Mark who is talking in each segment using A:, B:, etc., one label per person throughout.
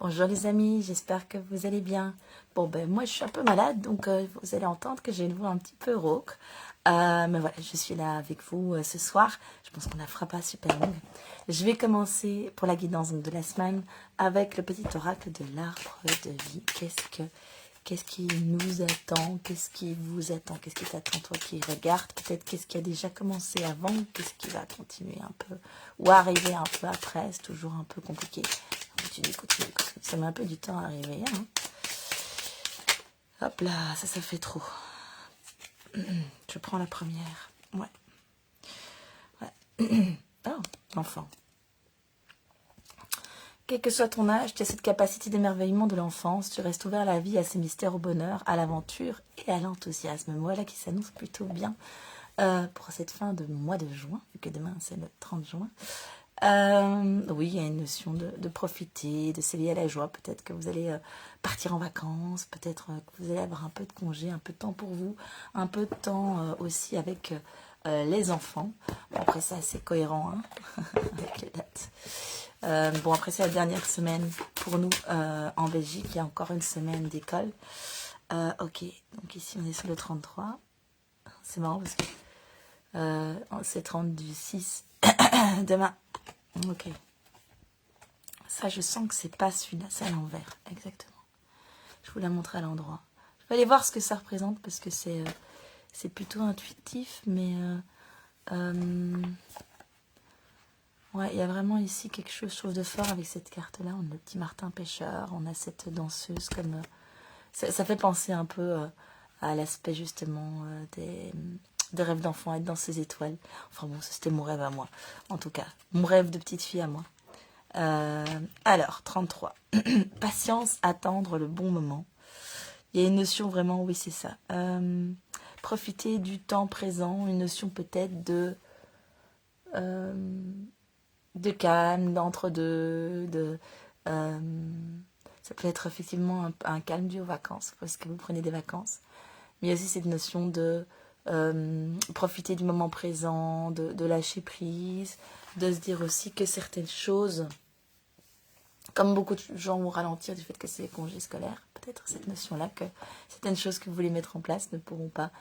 A: Bonjour les amis, j'espère que vous allez bien. Bon ben moi je suis un peu malade donc vous allez entendre que j'ai une voix un petit peu rauque. Mais voilà, je suis là avec vous ce soir. Je pense qu'on la fera pas super longue. Je vais commencer pour la guidance donc, de la semaine avec le petit oracle de l'arbre de vie. Qu'est-ce qui nous attend? Qu'est-ce qui vous attend? Qu'est-ce qui t'attend toi qui regarde? Peut-être qu'est-ce qui a déjà commencé avant? Qu'est-ce qui va continuer un peu? Ou arriver un peu après? C'est toujours un peu compliqué. Continue. Ça met un peu du temps à arriver. Hein. Hop là, ça fait trop. Je prends la première. Ouais. Oh, l'enfant. Quel que soit ton âge, tu as cette capacité d'émerveillement de l'enfance. Tu restes ouvert à la vie, à ses mystères, au bonheur, à l'aventure et à l'enthousiasme. Voilà qui s'annonce plutôt bien pour cette fin de mois de juin, vu que demain c'est le 30 juin. Oui, il y a une notion de profiter, de s'éveiller à la joie. Peut-être que vous allez partir en vacances, peut-être que vous allez avoir un peu de congé, un peu de temps pour vous, un peu de temps aussi avec les enfants. Bon, après, c'est assez cohérent hein, avec les dates. Bon, après, c'est la dernière semaine pour nous en Belgique. Il y a encore une semaine d'école. Ok, donc ici, on est sur le 33. C'est marrant parce que c'est 30 du 6 demain. Ok. Ça, je sens que c'est pas celui-là, c'est à l'envers, exactement. Je vous la montre à l'endroit. Je vais aller voir ce que ça représente parce que c'est plutôt intuitif, mais ouais, il y a vraiment ici quelque chose de fort avec cette carte-là. On a le petit Martin pêcheur, on a cette danseuse comme ça fait penser un peu à l'aspect justement des rêves d'enfant, être dans ces étoiles. Enfin bon, c'était mon rêve à moi, en tout cas, mon rêve de petite fille à moi. Alors, 33. Patience, attendre le bon moment. Il y a une notion vraiment, oui, c'est ça. Profiter du temps présent, une notion peut-être de calme, d'entre-deux, ça peut être effectivement un calme dû aux vacances, parce que vous prenez des vacances. Mais il y a aussi cette notion de profiter du moment présent, de lâcher prise, de se dire aussi que certaines choses... Comme beaucoup de gens vont ralentir du fait que c'est les congés scolaires, peut-être cette notion-là que certaines choses que vous voulez mettre en place ne pourront pas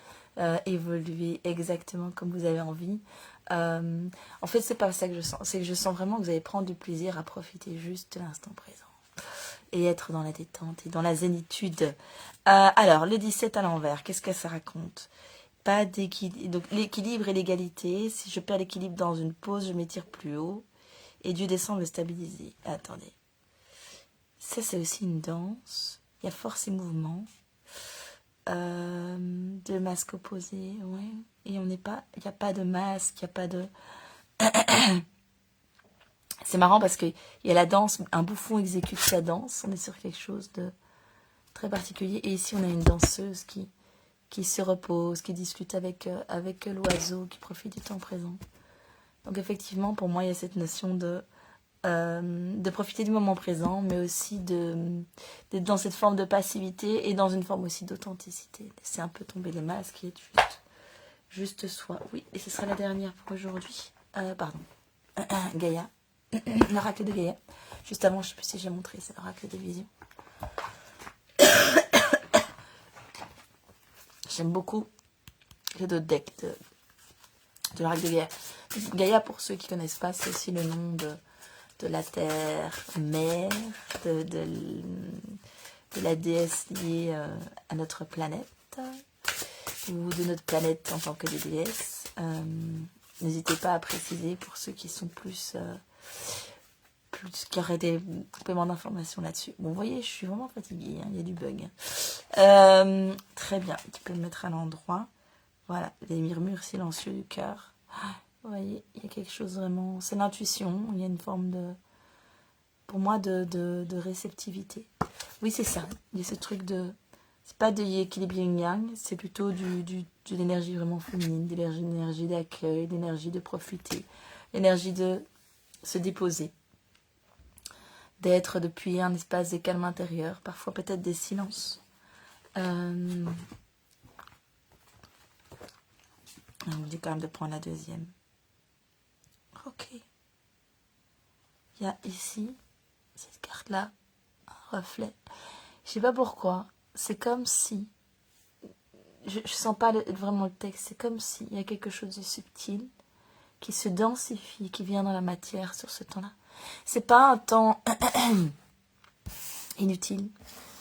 A: évoluer exactement comme vous avez envie. En fait, c'est pas ça que je sens. C'est que je sens vraiment que vous allez prendre du plaisir à profiter juste de l'instant présent et être dans la détente et dans la zénitude. Alors, le 17 à l'envers, qu'est-ce que ça raconte? Pas d'équilibre. Donc, l'équilibre et l'égalité. Si je perds l'équilibre dans une pause, je m'étire plus haut. Et Dieu descend me stabiliser. Attendez. Ça, c'est aussi une danse. Il y a force et mouvement. De masques opposés, ouais. Et on n'est pas... Il n'y a pas de masque, il n'y a pas de... C'est marrant parce qu'il y a la danse, un bouffon exécute sa danse. On est sur quelque chose de très particulier. Et ici, on a une danseuse qui se repose, qui discute avec l'oiseau, qui profite du temps présent. Donc effectivement, pour moi, il y a cette notion de profiter du moment présent, mais aussi d'être dans cette forme de passivité et dans une forme aussi d'authenticité. Laisser un peu tomber les masques et être juste soi. Oui, et ce sera la dernière pour aujourd'hui. Pardon. Gaïa. L'oracle de Gaïa. Juste avant, je ne sais plus si j'ai montré, c'est l'oracle des visions. J'aime beaucoup les deux decks de l'oracle de Gaïa. Gaïa, pour ceux qui ne connaissent pas, c'est aussi le nom de la terre mère, de la déesse liée à notre planète, ou de notre planète en tant que des déesses. N'hésitez pas à préciser pour ceux qui sont plus qui auraient des compléments d'informations là-dessus. Bon, vous voyez, je suis vraiment fatiguée, hein, il y a du bug. Très bien, tu peux le mettre à l'endroit. Voilà, les murmures silencieux du cœur. Vous voyez, il y a quelque chose vraiment... C'est l'intuition, il y a une forme de... Pour moi, de réceptivité. Oui, c'est ça. Il y a ce truc de... C'est pas de l'équilibre yin-yang, c'est plutôt de l'énergie vraiment féminine, de l'énergie d'accueil, de l'énergie de profiter, l'énergie de se déposer, d'être depuis un espace de calme intérieur, parfois peut-être des silences. On me dit quand même de prendre la deuxième. Ok. Il y a ici, cette carte-là, reflet. Je sais pas pourquoi. C'est comme si... Je sens pas vraiment le texte. C'est comme s'il y a quelque chose de subtil qui se densifie, qui vient dans la matière sur ce temps-là. C'est pas un temps inutile.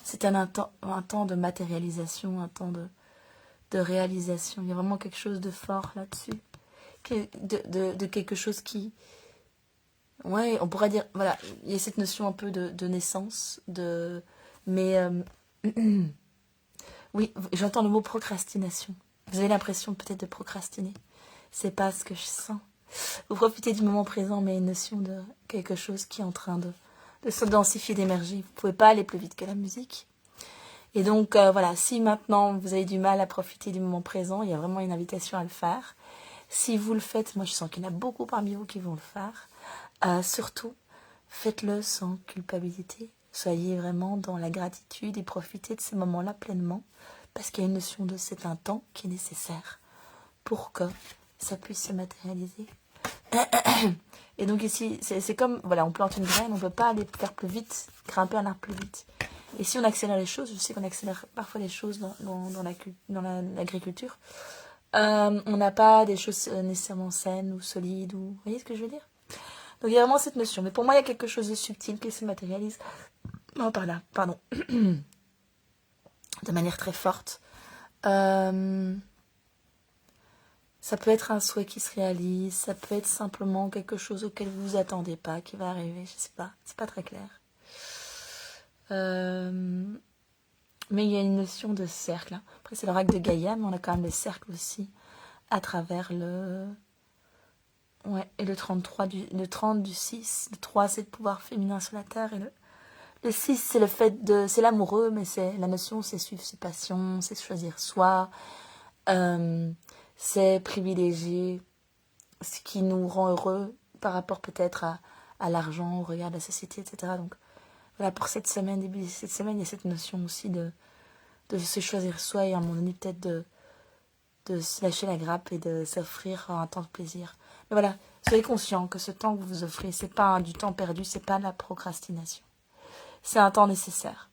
A: C'est un temps de matérialisation, un temps de réalisation. Il y a vraiment quelque chose de fort là-dessus. De quelque chose qui... Ouais, on pourrait dire... Voilà, il y a cette notion un peu de naissance, mais... oui, j'entends le mot procrastination. Vous avez l'impression peut-être de procrastiner. C'est pas ce que je sens. Vous profitez du moment présent, mais une notion de quelque chose qui est en train de se densifier, d'émerger. Vous pouvez pas aller plus vite que la musique. Et donc, voilà, si maintenant vous avez du mal à profiter du moment présent, il y a vraiment une invitation à le faire. Si vous le faites, moi je sens qu'il y en a beaucoup parmi vous qui vont le faire. Surtout, faites-le sans culpabilité. Soyez vraiment dans la gratitude et profitez de ces moments-là pleinement. Parce qu'il y a une notion de c'est un temps qui est nécessaire pour que ça puisse se matérialiser. Et donc ici, c'est comme, voilà, on plante une graine, on ne peut pas aller faire plus vite, grimper un arbre plus vite. Et si on accélère les choses, je sais qu'on accélère parfois les choses dans l'agriculture, on n'a pas des choses nécessairement saines ou solides, ou... Vous voyez ce que je veux dire? Donc il y a vraiment cette notion. Mais pour moi, il y a quelque chose de subtil qui se matérialise. Non, par là, pardon. De manière très forte. Ça peut être un souhait qui se réalise, ça peut être simplement quelque chose auquel vous vous attendez pas, qui va arriver, je sais pas, c'est pas très clair. Mais il y a une notion de cercle. Hein. Après, c'est l'oracle de Gaïa, mais on a quand même le cercle aussi à travers le... Ouais, et le 30 du 6. Le 3, c'est le pouvoir féminin sur la terre. Et le 6, c'est le fait de... C'est l'amoureux, mais c'est la notion, c'est suivre ses passions, c'est choisir soi. C'est privilégier ce qui nous rend heureux par rapport peut-être à l'argent, au regard de la société, etc. Donc voilà, pour cette semaine, début de cette semaine, il y a cette notion aussi de se choisir soi et à un moment donné peut-être de se lâcher la grappe et de s'offrir un temps de plaisir. Mais voilà, soyez conscients que ce temps que vous vous offrez, c'est pas du temps perdu, c'est pas de la procrastination. C'est un temps nécessaire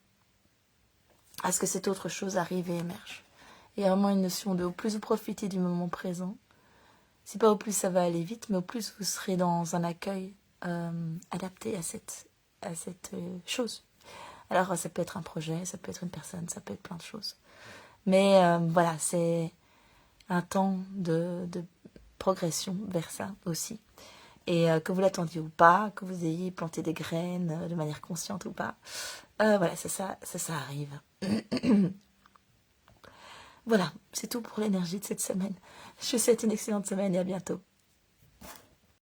A: à ce que cette autre chose arrive et émerge. Il y a vraiment une notion de au plus vous profitez du moment présent, c'est pas au plus ça va aller vite, mais au plus vous serez dans un accueil adapté à cette chose. Alors ça peut être un projet, ça peut être une personne, ça peut être plein de choses. Mais voilà, c'est un temps de progression vers ça aussi. Et que vous l'attendiez ou pas, que vous ayez planté des graines de manière consciente ou pas, voilà, ça arrive. Voilà, c'est tout pour l'énergie de cette semaine. Je vous souhaite une excellente semaine et à bientôt.